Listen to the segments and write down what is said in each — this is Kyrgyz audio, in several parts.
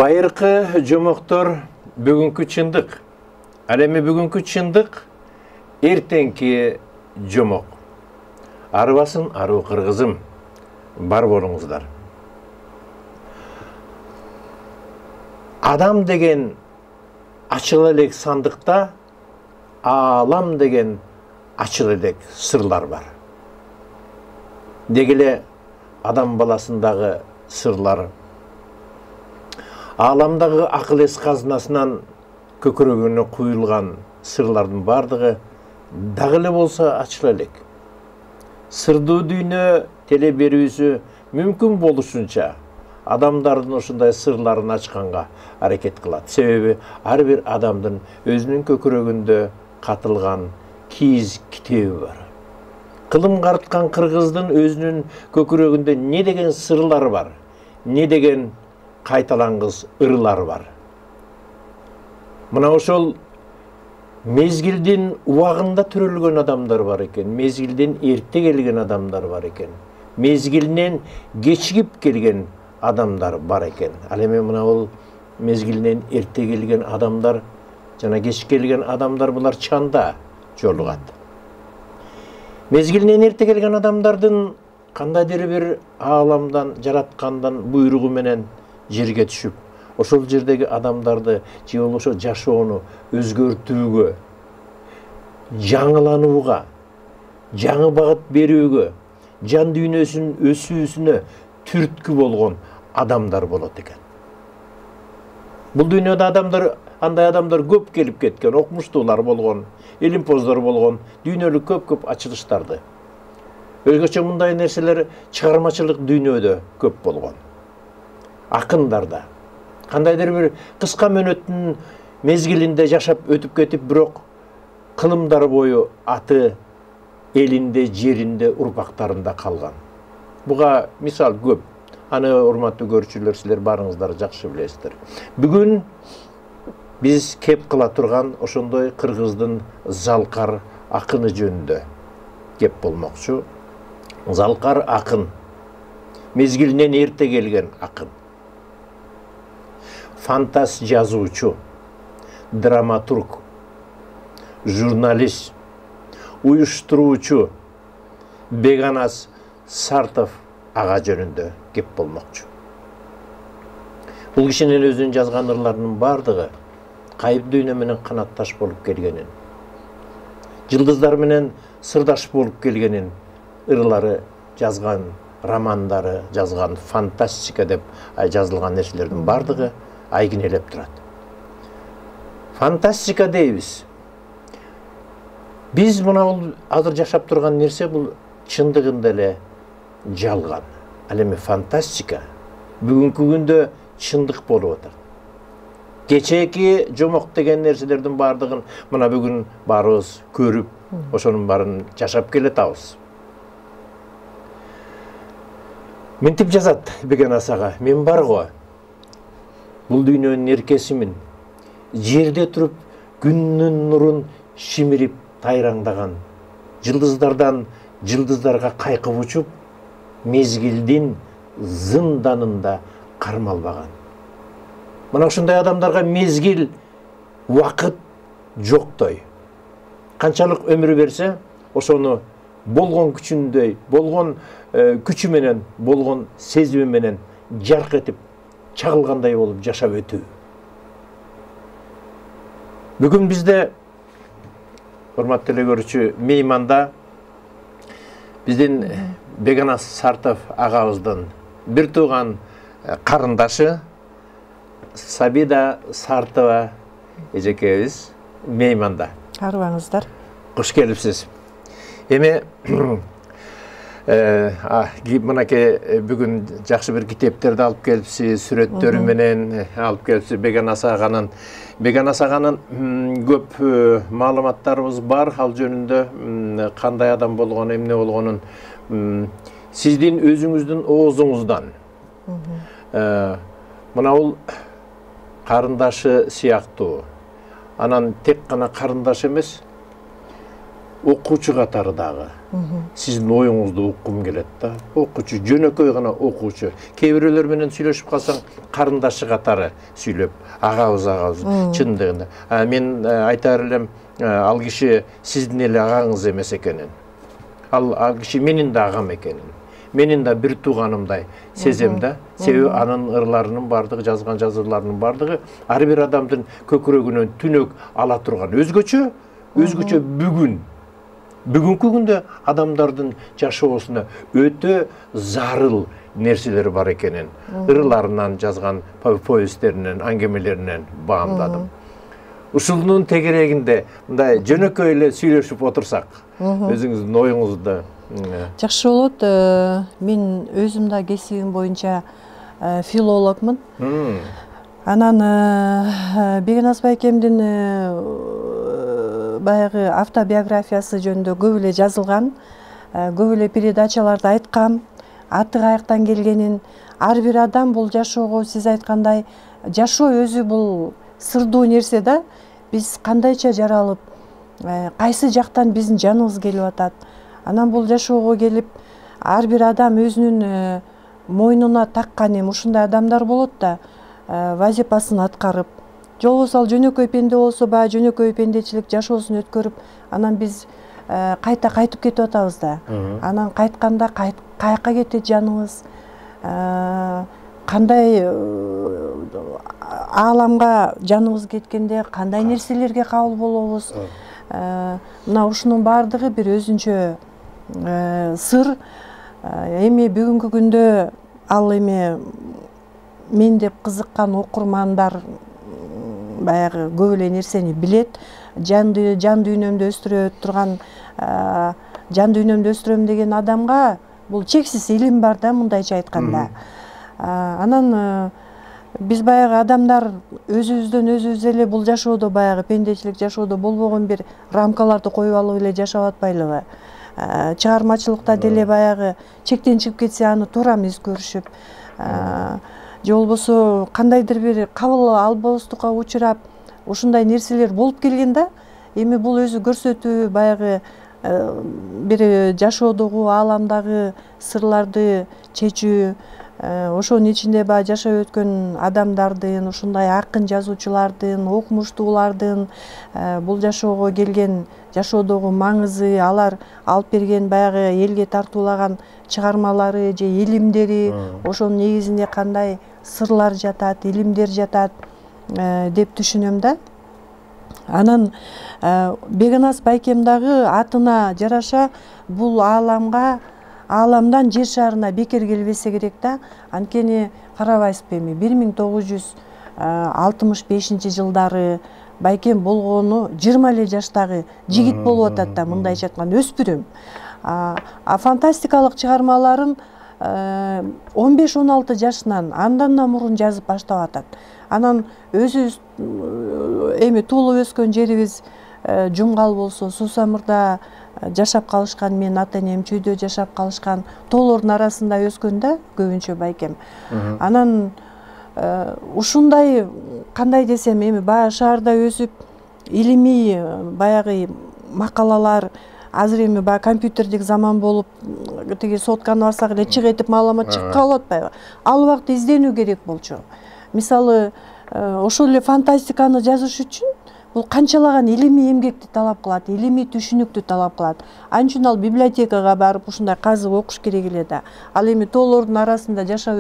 Байыркы жомоктор бүгүнкү чындык. Ал эми бүгүнкү чындык эртеңки жомок. Арыбасын аруу кыргызым. Бар болуңуздар. Адам деген ачыл элек сандыкта, аалам деген ачыл элек сырлар бар. Дегеле адам баласындагы сырлар Аламдагы акыл эс казынасынан көкөрөгүнө куюлган сырлардын бардыгы дагы эле болсо ачыла элек. Сырдуу дүйнө теле берүүсү мүмкүн болушунча адамдардын ушундай сырларын ачканга аракет кылат. Себеби ар бир адамдын өзүнүн көкөрөгүндө катылган кийиз китеби бар. Кылым карткан кыргыздын өзүнүн көкөрөгүндө не деген сырлар бар, не деген кайталангыс ырылар бар. Мына ошол мезгилдин убагында төрөлгөн адамдар бар экен, мезгилден эрте келген адамдар бар экен, мезгилинен кечигип келген адамдар бар экен. Ал эми мына бул мезгилинен эрте келген адамдар жана кеч келген адамдар булар чанда жолугат. Мезгилинен эрте келген адамдардын кандайдыр бир ааламдан жараткандан буйругу менен жерге түшүп, ошол жердеги адамдарды же болбосо жашоону өзгөртүүгө, жаңыланууга, жаңы багыт берүүгө, жан дүйнөсүнүн өсүүсүнө түрткү болгон адамдар болот экен. Бул дүйнөдө андай адамдар көп келип кеткен, окумуштуулар болгон, илимпоздор болгон, дүйнөлүк көп ачылыштарды. Өзгөчө мындай нерселер чыгармачылык дүйнөдө көп болгон. Акындарда кандайдыр бир кыска мөөнөттүн мезгилинде жашап өтүп кетип, бирок кылымдар бою аты элинде, жеринде, урпактарында калган. Буга мисал көп. Аны урматтуу көрүүчүлөр, силер барыңыздар жакшы билесиздер. Бүгүн биз кеп кыла турган ошондой кыргыздын залкар акыны жөнүндө кеп болмокчу. Залкар акын, мезгилинен эрте келген акын. Фантаз жазуучу, драматург, журналист, уюштуруучу Беканас Сартов ага жөнүндө кеп болмокчу. Бул кишинин өзүнүн жазган ырларынын бардыгы кайып дүйнө менен канатташ болуп келгенин, жылдыздар менен сырдаш болуп келгенин, ырлары жазган, романдары жазган, фантастика деп жазылган нерселердин бардыгы айгинелеп турат. Фантастика дейбиз. Биз мына бул азыр жашап турган нерсе бул чындыгында эле жалган. Ал эми фантастика бүгүнкү күндө чындык болуп атат. Кечээки жомок деген нерселердин бардыгын мына бүгүн баарыбыз көрүп, ошонун баарын жашап келатабыз. Мынтип жазат Беканас ага: мен бар го, бул дүйнөнүн эркесимин, жерде туруп күндүн нурун шимирип тайраңдаган, жылдыздардан жылдыздарга кайкып учуп, мезгилдин зынданында кармалбаган. Мына ушундай адамдарга мезгил, убакыт жоктой. Канчалык өмүр берсе, ошону болгон күчүндөй, болгон күчү менен, болгон сезими менен жарк этип, чагылгандай болуп жашап өтүү. Бүгүн бизде, урматтуу эле көрүүчү, мейманда биздин Беканас Сартов агабыздын бир тууган карындашы Сабида Сартова эжекебиз мейманда. Арыбаңыздар. Кош келипсиз. Эми мынакей бүгүн жакшы бир китептерди алып келипсиз, сүрөттөрү менен алып келипсиз. Беканас аганын көп маалыматтарыбыз бар, ал жөнүндө кандай адам болгон, эмне болгонун сиздин өзүңүздүн оозуңуздан. Мына бул карындашы сыяктуу. Анан тек гана карындаш эмес, окуучу катары дагы сиздин оюңузду уккум келет да. Окуучу, жөнөкөй гана окуучу. Кээ бирөөлөр менен сүйлөшүп калсаң, карындашы катары сүйлөп, агабыз чындыгында. Мен айтар элем, ал киши сиздин эле агаңыз эмес экенин. Ал киши менин да агам экенин. Менин да бир тууганымдай сезем да. Себеби анын ырларынын бардыгы, жазган жазууларынын бардыгы ар бир адамдын көкүрөгүнөн түнөк ала турган өзгөчө бүгүнкү күндө адамдардын жашоосуна өтө зарыл нерселер бар экенин ырларынан жазган повесттеринен, аңгемелеринен баамдадым. Ушунун тегерегинде мындай жөнөкөй эле сүйлөшүп отурсак, өзүңүздүн оюңузду. Жакшы болот. Мен өзүм да кесибим боюнча филологмун. Анан Бегенас байкемдин баягы автобиографиясы жөнүндө көп эле жазылган, көп эле передачаларда айткам, аты каяктан келгенин. Ар бир адам бул жашоого, сиз айткандай, жашоо өзү бул сырдуу нерсе да. Биз кандайча жаралып, кайсы жактан биздин жаныбыз келип атат. Анан бул жашоого келип, ар бир адам өзүнүн мойнуна таккан ушундай адамдар болот да, вазипасын аткарып. Жолбосо ал жөнөкөй пенде болсо, баягы жөнөкөй пендечилик жашоосун өткөрүп, анан биз кайта кайтып кетип атабыз да. Анан кайтканда каяка кетет жаныбыз, кандай ааламга жаныбыз кеткенде кандай нерселерге кабыл болобуз. Мына ушунун бардыгы бир өзүнчө сыр. Эми бүгүнкү күндө ал эми мен деп кызыккан окурмандар баягы көп эле нерсени билет. Жан дүйнөмдө өстүрө турган, жан дүйнөмдө өстүрөм деген адамга бул чексиз илим бар да, мындайча айтканда. Анан биз баягы адамдар өзүбүздөн өзүбүз эле бул жашоодо, баягы пендечилик жашоодо болбогон бир рамкаларды коюп алып эле жашап атпайлыбы? Чыгармачылыкта деле баягы чектен чыгып кетсе, аны туура эмес көрүшүп, же болбосо кандайдыр бир кабыл албастыкка учурап, ушундай нерселер болуп келген да. Эми бул өзү көрсөтүү, баягы бир жашоодогу, ааламдагы сырларды чечүү, ошонун ичинде баягы жашап өткөн адамдардын, ушундай акын жазуучулардын, окумуштуулардын бул жашоого келген, жашоодогу маңызы, алар алып берген баягы элге тартуулаган чыгармалары же илимдери, ошонун негизинде кандай сырлар жатат, илимдер жатат деп түшүнөм да. Анан Бегенас байкем дагы атына жараша бул ааламдан жер шарына бекер келбесе керек да. Анткени карабайсызбы, эми 1965-жылдары байкем болгону 20 эле жаштагы жигит болуп атат да, мындайча айтканда өспүрүм. Фантастикалык чыгармаларын 15-16 жашынан, андан да мурун жазып баштап атат. Анан өзүбүз эми туулуп өскөн жерибиз Жумгал болсо, Суусамырда жашап калышкан, мен ата-энем чүйдө жашап калышкан, тоолордун арасында өскөн да көбүнчө байкем. Анан ушундай, кандай десем, эми баягы шаарда өсүп, илимий баягы макалалар, азыр эми баягы компьютердик заман болуп, тиги сотканы бассак эле чык этип маалымат чыгып калып атпайбы? Ал убакта изденүү керек болчу. Мисалы, ошол эле фантастиканы жазыш үчүн бул канчалаган илимий эмгекти талап кылат, илимий түшүнүктү талап кылат. Ал үчүн ал библиотекага барып ушундай казып окуш керек эле да. Ал эми тоолордун арасында жашап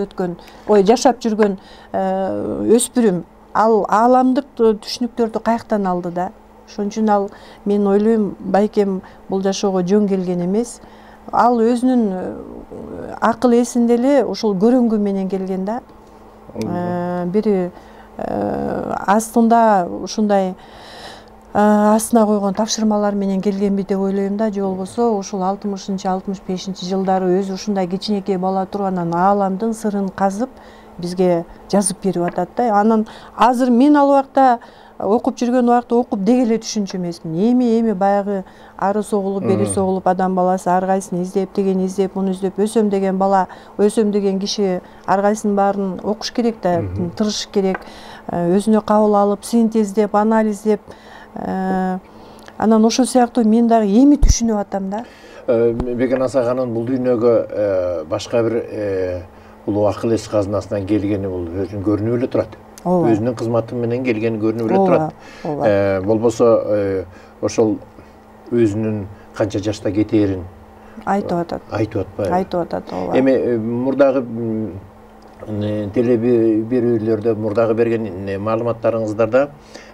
жүргөн өспүрүм ал ааламдык түшүнүктөрдү каяктан алды да. Ошон үчүн ал, мен ойлойм, байкем бул жашоого жөн келген эмес. Ал өзүнүн акыл эсинде эле ошол көрөнгү менен келген да. Бир астында ушундай астына койгон тапшырмалар менен келгенби деп ойлойм да. Же болбосо ушул 60-65-жылдары өзү ушундай кичинекей бала тургандан ааламдын сырын казып бизге жазып берип атат да. Анан азыр мен ал убакта окуп жүргөн убакта окуп деги эле түшүнчү эмесмин. Эми баягы ары согулуп, бери согулуп, адам баласы ар кайсын издеп, тигини издеп, муну издеп, өсөм деген бала, өсөм деген киши ар кайсынын баарын окуш керек да, тырышыш керек. Өзүнө кабыл алып, синтездеп, анализдеп, Анан ошол сыяктуу мен дагы эми түшүнүп атам да. Беканас аганын бул дүйнөгө башка бир улуу акыл эс казынасынан келгени бул өзүнүн көрүнүп эле турат. Өзүнүн кызматы менен келгени көрүнүп эле турат. Болбосо ошол өзүнүн канча жашта кетээрин айтып атат. Айтып атат. Эми мурдагы телеберүүлөрдө, мурдагы берген маалыматтарыңыздарда,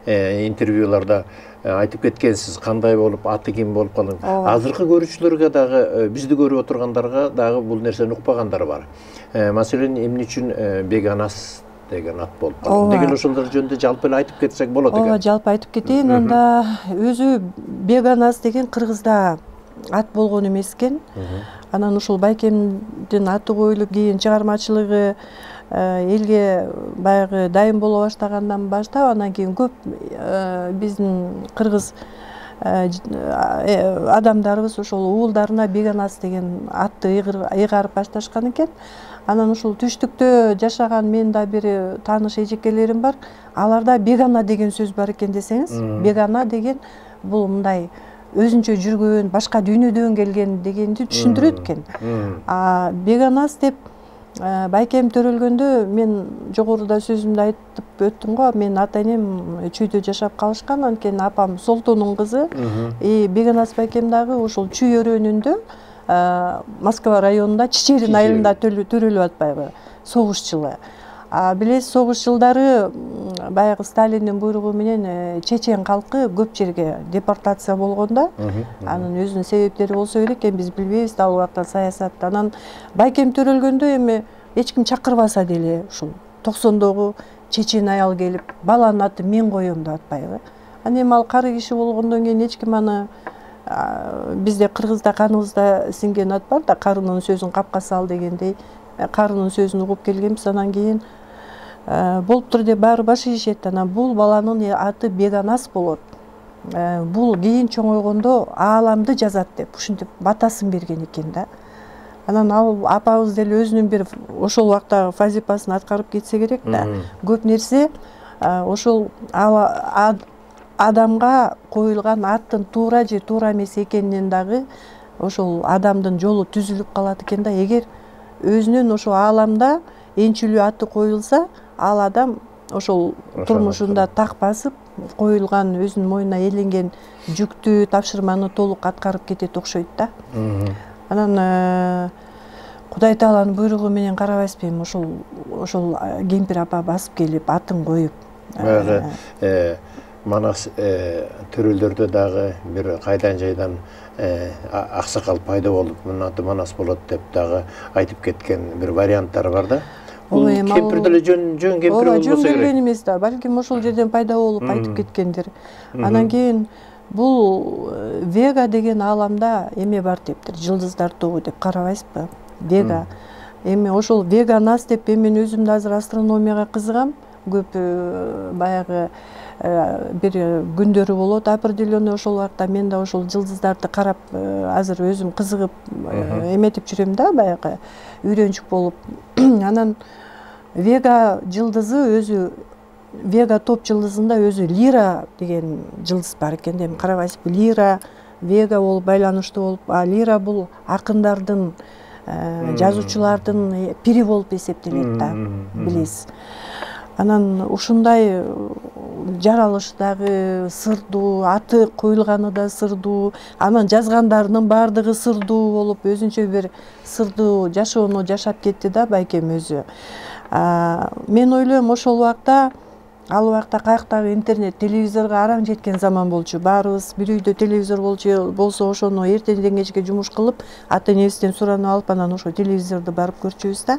интервьюларда айтып кеткенсиз, кандай болуп, аты ким болуп калган. Азыркы көрүүчүлөргө дагы, бизди көрүп отургандарга дагы бул нерсени укпагандар бар. Маселен, эмне үчүн Беканас деген ат болуп калды деген ошолор жөнүндө жалпы эле айтып кетсек болот экен. Ооба, жалпы айтып кетейин. Анда өзү Беканас деген кыргызда ат болгон эмес экен. Анан ушул байкемдин аты коюлуп, кийин чыгармачылыгы элге баягы дайым боло баштагандан баштап, анан кийин көп биздин кыргыз адамдарыбыз ошол уулдарына Беканас деген атты ыйгарып башташкан экен. Анан ушул түштүктө жашаган менин да бир тааныш эжекелерим бар. Аларда бегана деген сөз бар экен десеңиз. Бегана деген бул мындай өзүнчө жүргөн, башка дүйнөдөн келген дегенди түшүндүрөт экен. Беканас деп байкем төрөлгөндө мен жогоруда сөзүмдө айтып өттүм го, мен ата энем Чүйдө жашап калышкан, анткени апам Солтонун кызы. Беканас байкем дагы ошол Чүй өрөөнүндө Москва районунда Чечерин айылында төрөлүп атпайбы, согуш жылы. Билесиз, согуш жылдары баягы Сталиндин буйругу менен чечен калкы көп жерге депортация болгондо, анын өзүнүн себептери болсо керек, эми биз билбейбиз ал убакта саясатты. Анан байкем төрөлгөндө эми эч ким чакырбаса деле ушул 90-догу чечен аял келип, баланын атын мен коем деп атпайбы. Анан эми ал кары киши болгондон кийин эч ким аны, бизде кыргызда каныбызда сиңген ат бар да, карынын сөзүн капка сал дегендей, карынын сөзүн угуп келгенбиз. Анан кийин болуптур деп баары баш ийишет. Анан бул баланын аты Беканас болот. Бул кийин чоңойгондо ааламды жазат деп ушинтип батасын берген экен да. Анан ал апабыз деле өзүнүн бир ошол убакта вазифасын аткарып кетсе керек да. Көп нерсе ошол адамга коюлган аттын туура же туура эмес экенинен дагы ошол адамдын жолу түзүлүп калат экен да. Эгер өзүнүн ошол ааламда энчилүү аты коюлса, ал адам ошол турмушунда так басып, коюлган өзүнүн мойнуна эленген жүктү, тапшырманы толук аткарып кетет окшойт да. Анан Кудай Тааланын буйругу менен карабайсызбы, эми ошол кемпир апа басып келип, атын коюп. Манас төрөлдөрдө дагы бир кайдан жайдан аксакал пайда болуп, мунун аты Манас болот деп дагы айтып кеткен бир варианттар бар да. Бул кемпир деле жөн кемпир болбосо керек. Жөн келген эмес да, балким ошол жерден пайда болуп айтып кеткендир. Анан кийин бул Вега деген ааламда эме бар дептир, жылдыздар тобу деп, карабайсызбы? Вега. Эми ошол Беканас деп, мен өзүм да азыр астрономияга кызыгам. Көп баягы бир күндөрү болот определенный, ошол убакта мен да ошол жылдыздарды карап азыр өзүм кызыгып эметип жүрөм да, баягы үйрөнчүк болуп. Анан Вега жылдызы өзү, Вега топ жылдызында өзү Лира деген жылдыз бар экен. Эми карабайсызбы, Лира Вега болуп байланыштуу болуп, Лира бул акындардын, жазуучулардын пири болуп эсептелет да, билесиз. Анан ушундай жаралышы дагы сырдуу, аты коюлганы да сырдуу, анан жазгандарынын баардыгы сырдуу болуп, өзүнчө бир сырдуу жашоону жашап кетти да байкем өзү. Мен ойлойм, ошол убакта, ал убакта каяктагы интернет, телевизорго араң жеткен заман болчу. Баарыбыз бир үйдө телевизор болсо, ошону эртеден кечке жумуш кылып, ата энебизден суранып алып, анан ошо телевизорду барып көрчүбүз да.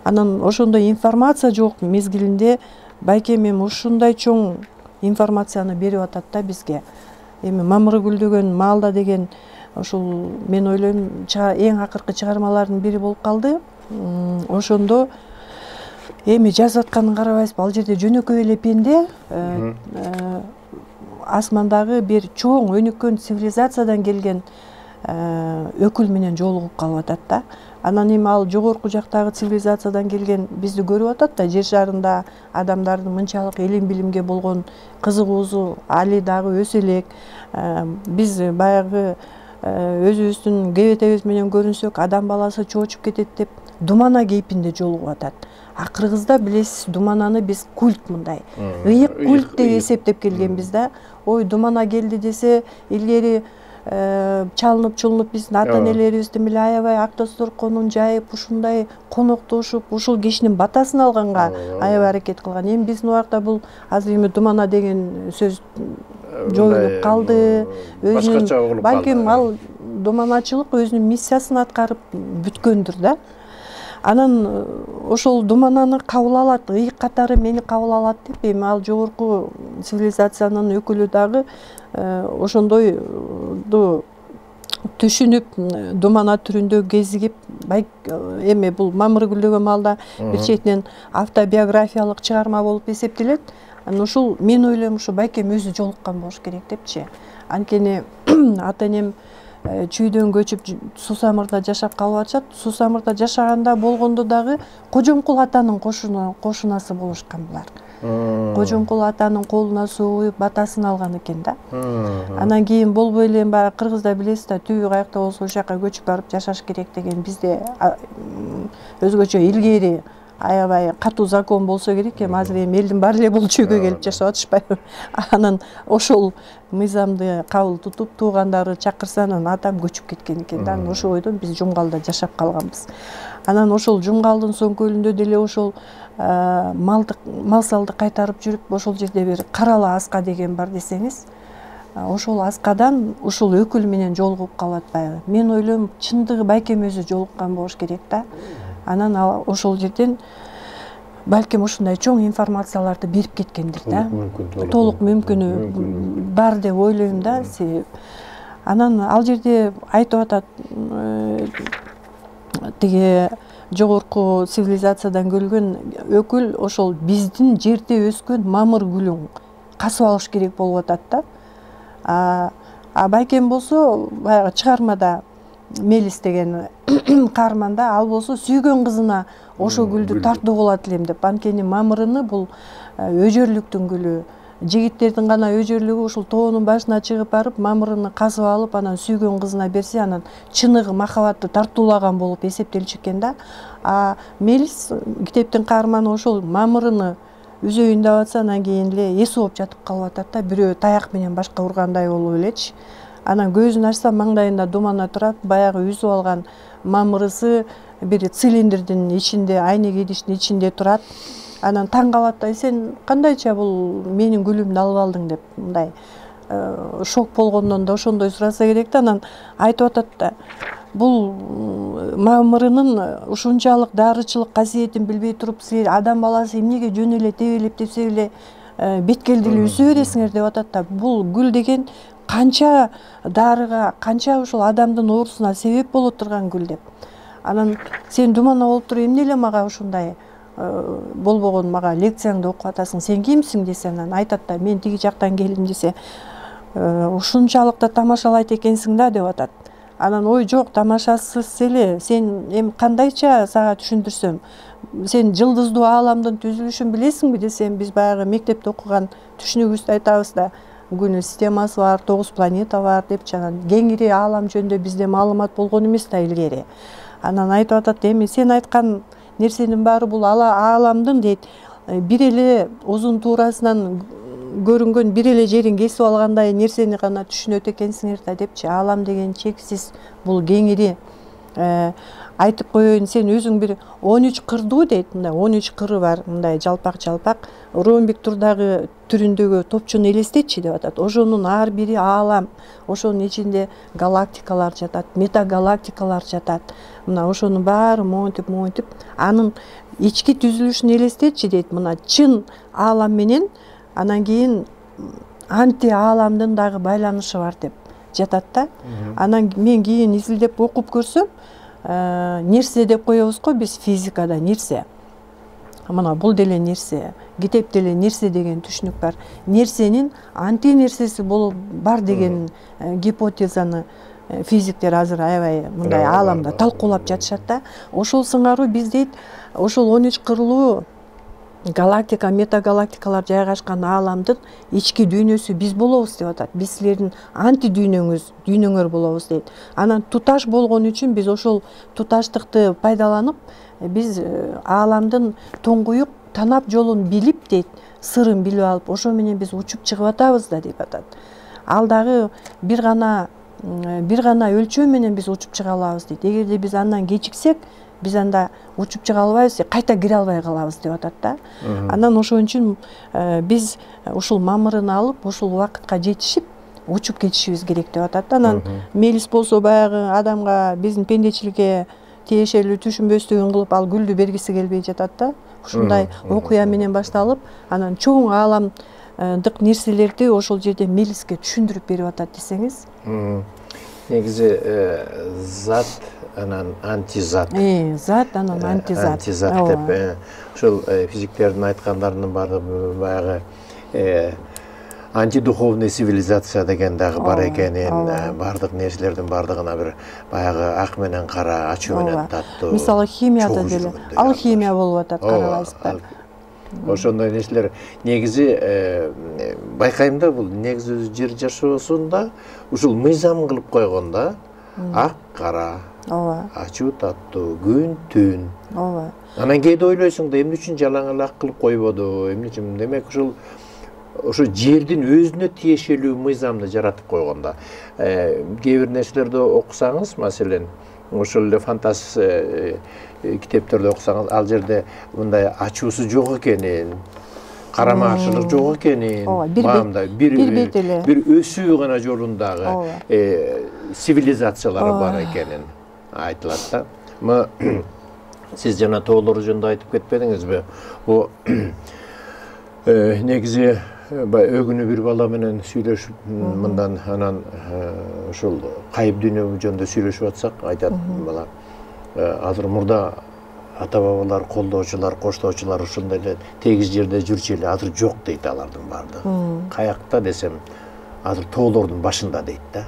Анан ошондой информация жок мезгилинде байкем эми ушундай чоң информацияны берип атат да бизге. Эми мамыры гүлдөгөн маалда деген ошол, мен ойлойм, эң акыркы чыгармалардын бири болуп калды. Ошондо эми жазып атканын карабайсызбы, ал жерде жөнөкөй эле пенде асмандагы бир чоң өнүккөн цивилизациядан келген өкүл менен жолугуп калып атат да. Анан эми ал жогорку жактагы цивилизациядан келген бизди көрүп атат да, жер шарында адамдардын мынчалык илим билимге болгон кызыгуусу али дагы өсө элек. Биз баягы өзүбүздүн кебетебиз менен көрүнсөк адам баласы чоочуп кетет деп думана кейпинде жолугуп атат. А Кыргызда билесиз, думананы биз культ мындай ыйык культ деп эсептеп келгенбиз да. Ой, думана келди десе илгери чалынып чулунуп биздин ата энелерибиздин эле аябай Ак-Тосторконун жайып ушундай коноктошуп ушул кишинин батасын алганга аябай аракет кылган. Эми биздин убакта бул азыр эми думана деген сөз жоюлуп калды. Башкача угулуп калды. Балким ал думаначылык өзүнүн миссиясын аткарып бүткөндүр да. Анан ошол думананы кабыл алат, ыйык катары мени кабыл алат деп эми ал жогорку цивилизациянын өкүлү дагы ошондойду түшүнүп думана түрүндө кезигип, эми бул мамыр гүлдөгөн маалда бир четинен автобиографиялык чыгарма болуп эсептелет. Анан ушул мен ойлойм ушу байкем өзү жолуккан болуш керекчи. Анткени ата энем чүйдөн көчүп Сусамырда жашап калып атышат. Сусамырда жашаганда болгондо дагы Кожомкул атанын кошунасы болушкан булар. Кожомкул атанын колуна сууюп батасын алган экен да. Анан кийин болбой эле баягы Кыргызда билесиз да, түбү каякта болсо ошол жака көчүп барып жашаш керек деген бизде өзгөчө илгери аябай катуу закон болсо керек. Эми азыр эми элдин баары эле бул чүйгө келип жашап атышпайбы. Анан ошол мыйзамды кабыл тутуп туугандары чакырса анан атам көчүп кеткен экен да. Ошол бойдон биз Жумгалда жашап калганбыз. Анан ошол Жумгалдын соңкөлүндө деле ошол мал салды кайтарып жүрүп, ошол жерде бир Карала аска деген бар десеңиз, ошол аскадан ушул өкүл менен жолугуп калат баягы. Мен ойлойм, чындыгы байкем өзү жолуккан болуш керек да. Анан ошол жерден балким ушундай чоң информацияларды берип кеткендир да. Толук мүмкүнү бар деп ойлойм да. Анан ал жерде айтып атат, тиги жогорку цивилизациядан келген өкүл ошол биздин жерде өскөн мамыр гүлүн касып алыш керек болуп атат да. А байкем болсо баягы чыгармада Мелис деген каарманда ал болсо сүйгөн кызына ошол гүлдү тартуу кылат элем деп. Анткени мамырыны бул өжөрлүктүн гүлү. Жигиттердин гана өжөрлүгү ушул тоонун башына чыгып барып, мамырыны казып алып, анан сүйгөн кызына берсе, анан чыныгы махабатты тартуулаган болуп эсептелчү экен да. А Мелис китептин каарманы ошол мамырыны үзөйүн деп атса, анан кийин эле эс ооп жатып калып атат да, бирөө таяк менен башка ургандай болуп элечи. Анан көзүн ачса маңдайында думана турат, баягы үзүп алган мамырысы бир цилиндрдин ичинде, айнек идиштин ичинде турат. Анан таң калат да, сен кандайча бул менин гүлүмдү алып алдың деп, мындай шок болгондон да ошондой сураса керек да. Анан айтып атат да, бул мамырынын ушунчалык дарычылык касиетин билбей туруп, силер адам баласы эмнеге жөн эле тебелеп тепсе эле беткелди эле үсө бересиңер деп атат да. Бул гүл деген канча дарыга, канча ушул адамдын оорусуна себеп боло турган гүл деп. Анан сен думана болуп туруп эмне эле мага ушундай болбогон мага лекцияңды окуп атасың, сен кимсиң десе, анан айтат да, мен тиги жактан келдим десе, ушунчалык да тамашалайт экенсиң да деп атат. Анан ой жок, тамашасыз эле, сен эми кандайча сага түшүндүрсөм, сен жылдыздуу ааламдын түзүлүшүн билесиңби десем, биз баягы мектепте окуган түшүнүгүбүздү айтабыз да, күн системасы бар, 9 планета бар деп, анан кеңири аалам жөнүндө бизде маалымат болгон эмес да илгери. Анан айтып атат, эми сен айткан нерсенин баары бул ааламдын дейт, бир эле узун туурасынан көрүнгөн бир эле жерин кесип алгандай нерсени гана түшүнөт экенсиңер да депчи. Аалам деген чексиз, бул кеңири. Айтып коеюн, сен өзүң бир 13 кырдуу дейт, мындай 13 кыры бар, мындай жалпак ромбик турдагы түрүндөгү топчуну элестетчи деп атат. Ошонун ар бири аалам, ошонун ичинде галактикалар жатат, метагалактикалар жатат. Мына ошонун баары монтип, анын ички түзүлүшүн элестетчи дейт. Мына чын аалам менен анан кийин анти ааламдын дагы байланышы бар деп жатат да. Анан мен кийин изилдеп окуп көрсөм, нерсе деп коебуз го биз физикада, нерсе. Мына бул деле нерсе, китеп деле нерсе деген түшүнүк бар. Нерсенин анти нерсеси болуп бар деген гипотезаны физиктер азыр аябай мындай ааламда талкуулап жатышат да. Ошол сыңаруу биз дейт ошол 13 кырлуу галактика, метагалактикалар жайгашкан ааламдын ички дүйнөсү биз болобуз деп атат. Биз силердин анти дүйнөңөр болобуз дейт. Анан туташ болгон үчүн биз ошол туташтыкты пайдаланып, биз ааламдын туңгуюк танап жолун билип дейт, сырын билип алып, ошо менен биз учуп чыгып атабыз да деп атат. Ал дагы бир гана өлчөм менен биз учуп чыга алабыз дейт. Эгерде биз андан кечиксек, биз анда учуп чыга албайбыз, кайта кире албай калабыз деп атат да. Анан ошон үчүн биз ушул мамырын алып, ушул убакытка жетишип, учуп кетишибиз керек деп атат. Анан мелис болсо баягы адамга биздин пендечиликке тиешелүү түшүнбөстүгүн кылып ал гүлдү бергиси келбей жатат да. Ушундай окуя менен башталып, анан чоң ааламдык нерселерди ошол жерде мелиске түшүндүрүп берип атат десеңиз. Негизи зат анан антизат. Зат анан антизат. Антизат деп ошол физиктердин айткандарынын баардыгы баягы антидуховный цивилизация деген дагы бар экенин, баардык нерселердин баардыгына бир баягы ак менен кара, ачуу менен таттуу. Мисалы химияда деле алхимия болуп атат, карабайсыздар. Ошондой нерселер негизи байкайм да, бул негизи жер жашоосунда ушул мыйзам кылып койгондо ак кара, ачуу таттуу, күн түн. Анан кээде ойлойсуң да эмне үчүн жалаң эле ак кылып койбоду, эмне үчүн? Демек ошо жердин өзүнө тиешелүү мыйзамды жаратып койгондо. Кээ бир нерселерди окусаңыз, маселен, ошол эле фантаз китептерди окусаңыз, ал жерде мындай ачуусу жок экенин, карама-каршылык жок экенин, бир өсүү гана жолундагы цивилизациялар бар экенин айтылат да. Сиз жана тоолор жөнүндө айтып кетпедиңизби? Бул негизи өгүнү бир бала менен сүйлөшүп, мындан анан ушул кайып дүйнө жөнүндө сүйлөшүп атсак, айтат бала, азыр мурда ата-бабалар, колдоочулар, коштоочулар ушундай эле тегиз жерде жүрчү эле, азыр жок дейт алардын баардыгы. Каякта десем, азыр тоолордун башында дейт да.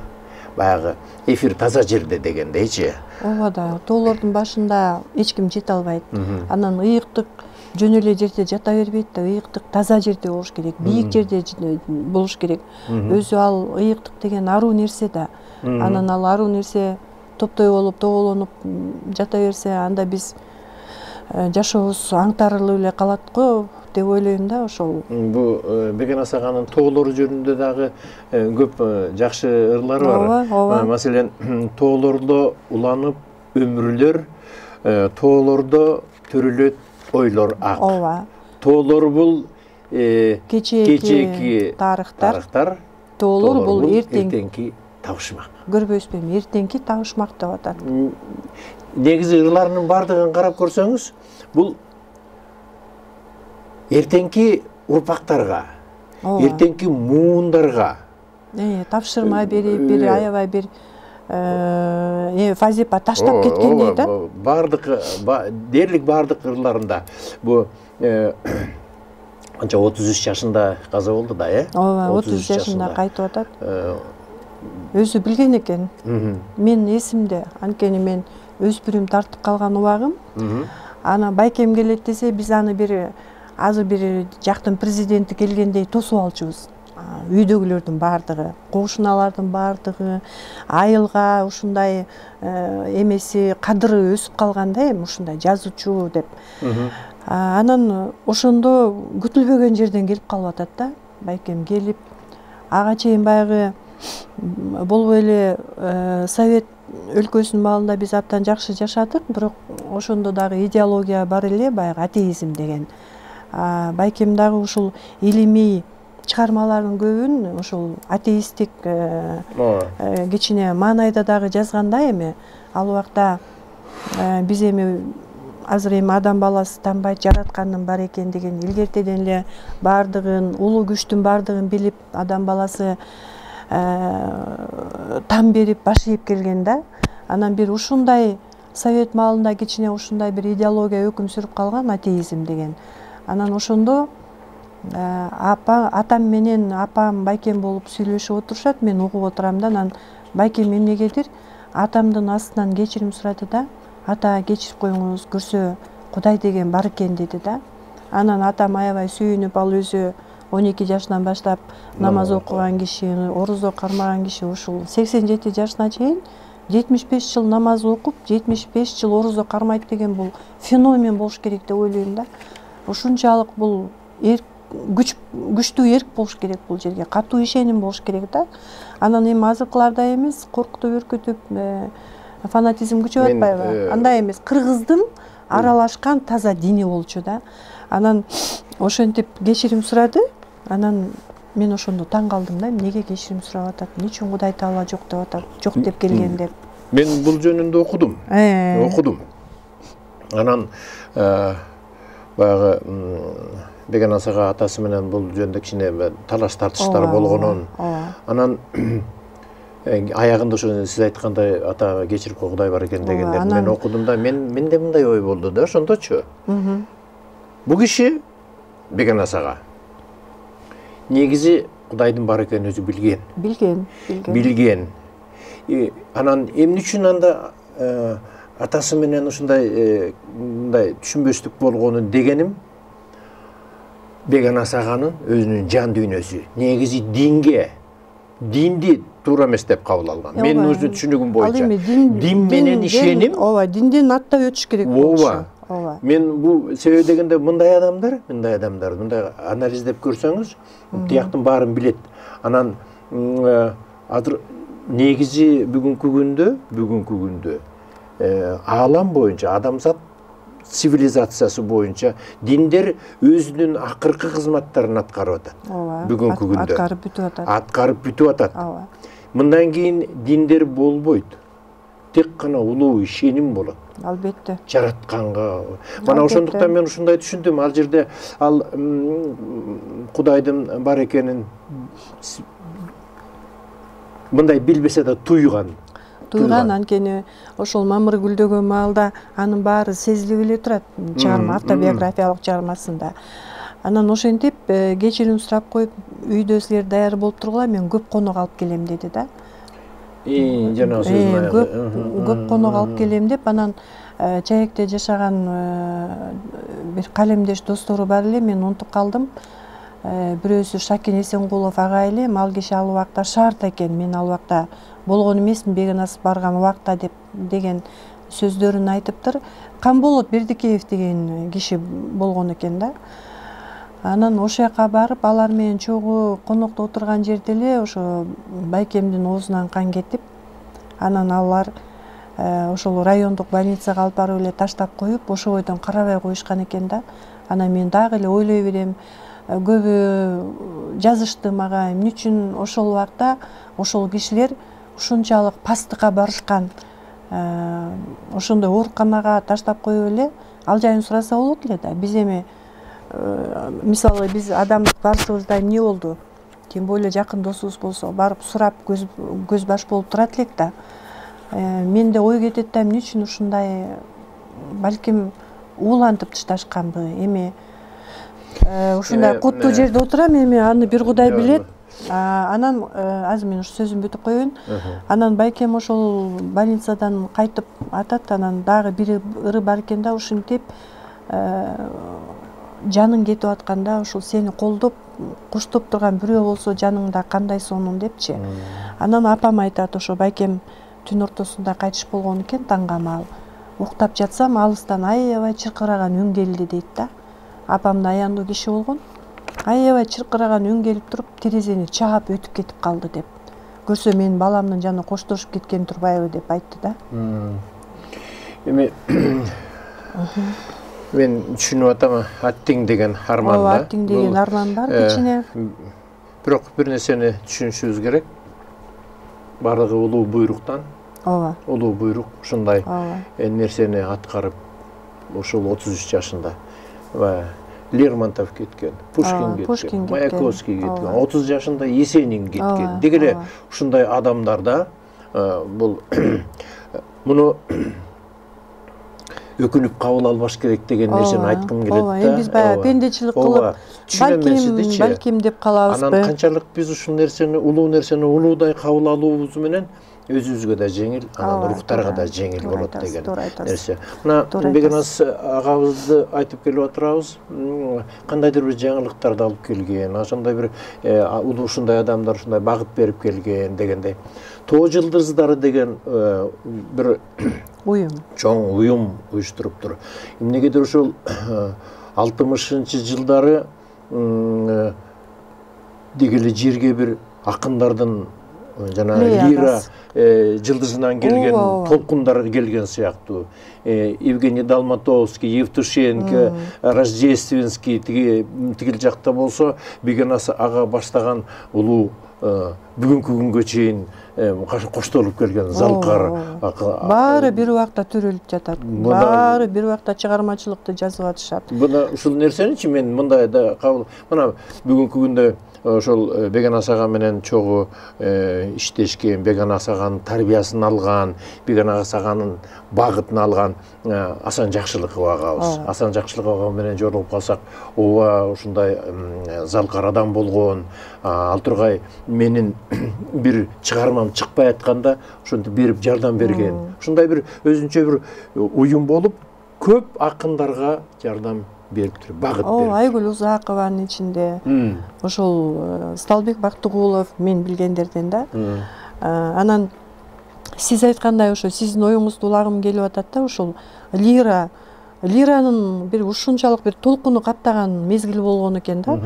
Баягы эфир таза жерде дегендейчи. Ооба да, тоолордун башында эч ким жете албайт. Анан ыйыктык жөн эле жерде жата бербейт да, ыйыктык таза жерде болуш керек, бийик жерде болуш керек. Өзү ал ыйыктык деген аруу нерсе да. Анан ал аруу нерсе топтой болуп, тоголонуп жата берсе, анда биз жашообуз аңтарылып эле калат го деп ойлойм да. Ошол бул Беген Асаганын тоолору жөнүндө дагы көп жакшы ырлары бар. Маселен, тоолордо уланып өмүрлөр, тоолордо төрөлөт ойлор ак. Тоолор бул кечээки тарыхтар, тоолор бул эртеңки табышмак. Көрбөйсүзбү, эртеңки табышмак деп атат. Негизи ырларынын баардыгын карап көрсөңүз, бул эртеңки урпактарга, эртеңки муундарга тапшырма берип, бир аябай бир фазипа таштап кеткендей да. Баардык дээрлик баардык ырларында бул анча 33 жашында каза болду да, Ооба, 33 жашында кайтып атат. Өзү билген экен. Мен эсимде, анткени мен өспүрүм тартып калган убагым. Ана байкем келет десе, биз аны азыр бир жактын президенти келгендей тосуп алчубуз. Үйдөгүлөрдүн баардыгы, кошуналардын баардыгы айылга ушундай эмеси, кадыры өсүп калганда, ушундай жазуучу деп. Анан ошондо күтүлбөгөн жерден келип калып атат да. Байкем келип, ага чейин баягы болбой эле Совет өлкөсүнүн маалында биз абдан жакшы жашадык, бирок ошондо дагы идеология бар эле, баягы атеизм деген. Байкем дагы ушул илимий чыгармалардын көбүн ушул атеисттик кичине маанайда дагы жазганда, эми ал убакта биз азыр адам баласы танбайт, жараткандын бар экендигин илгертеден эле баардыгын, улуу күчтүн баардыгын билип, адам баласы тан берип, баш ийип келген да. Анан бир ушундай Совет маалында кичине ушундай бир идеология өкүм сүрүп калган, атеизм деген. Анан ошондо атам менен апам байкем болуп сүйлөшүп отурушат, мен угуп отурам да. Анан байкем эмнегедир атамдын астынан кечирим сурады да, ата кечирип коюңуз, көрсө Кудай деген бар экен деди да. Анан атам аябай сүйүнүп, ал өзү 12 жашынан баштап намаз окуган киши, орузо кармаган киши, ушул 87 жашына чейин 75 жыл намаз окуп, 75 жыл орузо кармайт деген бул феномен болуш керек деп ойлойм да. Ушунчалык бул күчтүү эрк болуш керек бул жерге, катуу ишеним болуш керек да. Анан эми азыркылардай эмес, коркутуп, үркүтүп, фанатизм күчөп атпайбы? Андай эмес, кыргыздын аралашкан таза дини болчу да. Анан ошентип кечирим сурады. Анан мен ошондо таң калдым да, эмнеге кечирим сурап атат, эмне үчүн Кудай Таала жок деп атат, жок деп келген деп. Мен бул жөнүндө окудум. Анан баягы Бегенасага атасы менен бул жөнүндө кичине талаш тартыштар болгонун. Анан аягында ошо сиз айткандай ата кечирип кой, Кудай бар экен дегендерди мен окудум да, менде мындай ой болду да, ошондочу. Бул киши Бегенасага негизи Кудайдын бар экенин өзү билген. Анан эмне үчүн анда атасы менен ушундай түшүнбөстүк болгонун дегеним, Бегенасаганын өзүнүн жан дүйнөсү негизи динди туура эмес деп кабыл алган. Менин өзү түшүнүгүм боюнча дин менен ишеним, динден аттап өтүш керек болчу. Мен бул себеби дегенде мындай адамдар, мындай анализдеп көрсөңүз, тияктын баарын билет. Анан азыр негизи бүгүнкү күндө аалам боюнча, адамзат цивилизациясы боюнча диндер өзүнүн акыркы кызматтарын аткарып атат. Бүгүнкү күндө аткарып бүтүп атат. Мындан кийин диндер болбойт. Тек гана улуу ишеним болот. Албетте. Жаратканга. Мана ошондуктан мен ушундай түшүндүм. Ал жерде ал Кудайдын бар экенин мындай билбесе да туйган, анткени ошол мамыр гүлдөгөн маалда анын баары сезилип эле турат, чыгарма, автобиографиялык чыгармасында. Анан ошентип кечирим сурап коюп, үйдө силер даяр болуп тургула, мен көп конок алып келем деди да. Жана сөзүн көп конок алып келем деп, анан Чаекте жашаган бир калемдеш достору бар эле, мен унутуп калдым. Бирөөсү Шакин Эсенкулов агай эле, ал киши ал убакта шаарда экен, мен ал убакта болгон эмесмин, Бегенас барган убакта деген сөздөрүн айтыптыр. Камболот Бердикеев деген киши болгон экен да. Анан ошол жака барып, алар менен чогуу конокто отурган жерде эле ошо байкемдин оозунан кан кетип, анан алар ошол райондук больницага алып барып эле таштап коюп, ошол бойдон карабай коюшкан экен да. Анан мен дагы эле ойлой берем, көбү жазышты мага, эмне үчүн ошол убакта ошол кишилер ушунчалык пастыкка барышкан, ошондой ооруканага таштап коюп эле ал жайын сураса болот эле да. Биз эми мисалы биз адамдык барышыбызда эмне болду? Тем более жакын досубуз болсо барып сурап көз баш болуп турат элек да. Менде ой кетет да, эмне үчүн ушундай, балким уулантып ташташканбы, эми ушундай куттуу жерде отурам, эми аны бир Кудай билет. Анан азыр мен ушу сөзүмдү бүтүп коеюн. Анан байкем ошол больницадан кайтып атат, анан дагы бир ыры бар экен да, ушинтип жаның кетип атканда ушул сени колдоп, куштоп турган бирөө болсо жаныңда кандай сонун депчи. Анан апам айтат, ошо байкем түн ортосунда кайтыш болгон экен, таңга маал. Уктап жатсам алыстан аябай чыркыраган үн келди дейт да. Апам да аяндуу киши болгон. Аябай чыркыраган үн келип туруп, терезени чаап өтүп кетип калды деп. Көрсө менин баламдын жаны коштошуп кеткен турбайбы деп айтты да. Эми мен түшүнүп атам, аттиң деген арман да. Аттиң деген арман бар кичине. Бирок бир нерсени түшүнүшүбүз керек. Бардыгы улуу буйруктан. Улуу буйрук ушундай нерсени аткарып, ушул 33 жашында. Лермонтов кеткен, Пушкин кеткен, Маяковский кеткен, 30 жашында Есенин кеткен. Дегеле ушундай адамдарда бул муну өкүнүп кабыл албаш керек деген нерсени айткым келет ооба, да. биз баягы пендечилик кылып, балким деп калабызбы. Анан канчалык биз ушул нерсени, улуудай кабыл алуубуз менен өзүбүзгө да жеңил, анан рухтарга да жеңил болот деген нерсе. Мына Бекенас агабызды айтып келип отурабыз, кандайдыр бир жаңылыктарды алып келген, ошондой бир ушундай адамдар ушундай багыт берип келген дегендей. Тоо жылдыздары деген бир уюм, чоң уюм уюштуруптур. Эмнегедир ушул 60-жылдары дегеле жерге бир акындардын жана лира жылдызынан келген толкундар келген сыяктуу. Евгений Долматовский, Евтушенко, Рождественский тигил жакта болсо, Бекенас ага баштаган улуу бүгүнкү күнгө чейин коштолуп келген Залкар. Баары бир убакта төрөлүп жатат. Баары бир убакта чыгармачылыкты жазып атышат. Мына ушул нерсеничи мен мындай да кабыл. Мына бүгүнкү күндө ошол Бекенас ага менен чогуу иштешкен, Бекенас аганын тарбиясын алган, Бекенас аганын багытын алган Асан Жакшылыков агабыз. Асан Жакшылыков ага менен жолугуп калсак, ооба ушундай залкар адам болгон. Ал тургай менин бир чыгармам чыкпай атканда ошентип берип жардам берген. Ушундай бир өзүнчө бир уюм болуп, көп акындарга жардам бериптир, багыт берип. Айгүл Узакованын ичинде, ошол Сталбек Бактыгулов мен билгендерден да. Анан сиз айткандай ошо сиздин оюңузду улагым келип атат да, ошол лиранын бир ушунчалык бир толкуну каптаган мезгил болгон экен да.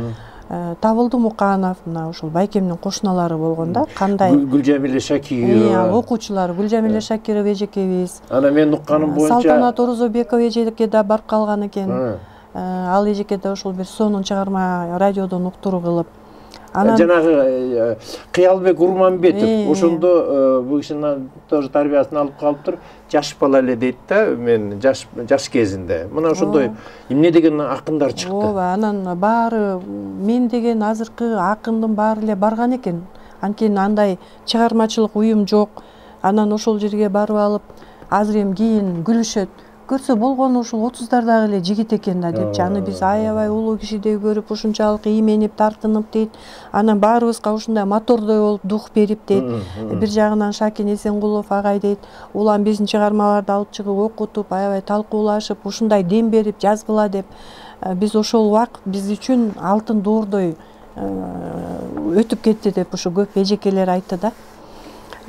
Табылды Муканов, мына ошол Байкемдин кошуналары болгон да, кандай Гүлжамиле Шакирова, окуучулар Гүлжамиле Шакирова эжекебиз. Ана мен укканым боюнча Салтанат Орозобекова эжеке да барып калган экен. Ал эжеке да ошол бир сонун чыгарма радиодон уктуруу кылып. Жанагы Кыялбек Урманбетов ошондо бул кишинин тоже тарбиясын алып калыптыр. Жаш бала эле дейт да, мен жаш кезинде. Мына ошондой эмне деген акындар чыкты. Ооба, анан баары мен деген азыркы акындын баары эле барган экен. Анткени андай чыгармачылык уюм жок. Анан ошол жерге барып алып, азыр эми кийин күлүшөт. Көрсө болгону ушул 30-дардагы эле жигит экен да депчи. Аны биз аябай улуу кишидей көрүп, ушунчалык ийменип, тартынып дейт. Анан баарыбызга ушундай мотордой болуп дух берип дейт. Бир жагынан Шакин Эсенгулов агай дейт, улам биздин чыгармаларды алып чыгып окутуп, аябай талкуулашып, ушундай дем берип жазгыла деп. Биз ошол убакыт биз үчүн алтын доордой өтүп кетти деп ушу көп эжекелер айтты да.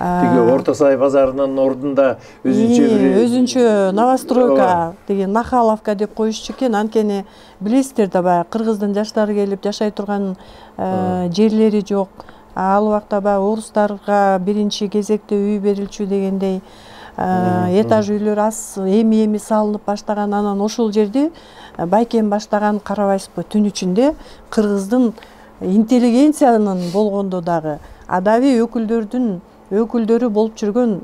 Тиги Орто Сай базарынын ордунда өзүнчө новостройка деген Нахаловка деп коюшчу экен. Анткени билесиздер да, баягы кыргыздын жаштары келип жашай турган жерлери жок. Ал убакта баягы орустарга биринчи кезекте үй берилчү дегендей этаж үйлөр аз эми салынып баштаган. Анан ошол жерди Байкем баштаган, карабайсызбы, түн ичинде кыргыздын интеллигенциянын болгондо дагы адабий өкүлдөрү болуп жүргөн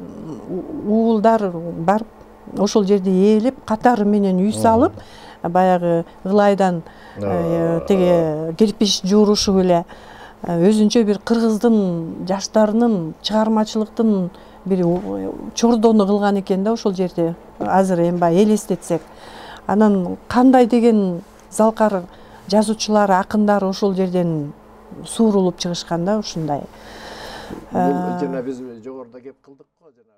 уулдар барып ошол жерде ээлеп катары менен үй салып, баягы ылайдан теге кирпич жуурушуп эле өзүнчө бир кыргыздын жаштарынын чыгармачылыктын бир чордону кылган экен да ошол жерде. Азыр эми баягы элестетсек, анан кандай деген залкар жазуучулар, акындар ошол жерден суурулуп чыгышкан да ушундай. Бул жана биз жогоруда кеп кылдык го жана.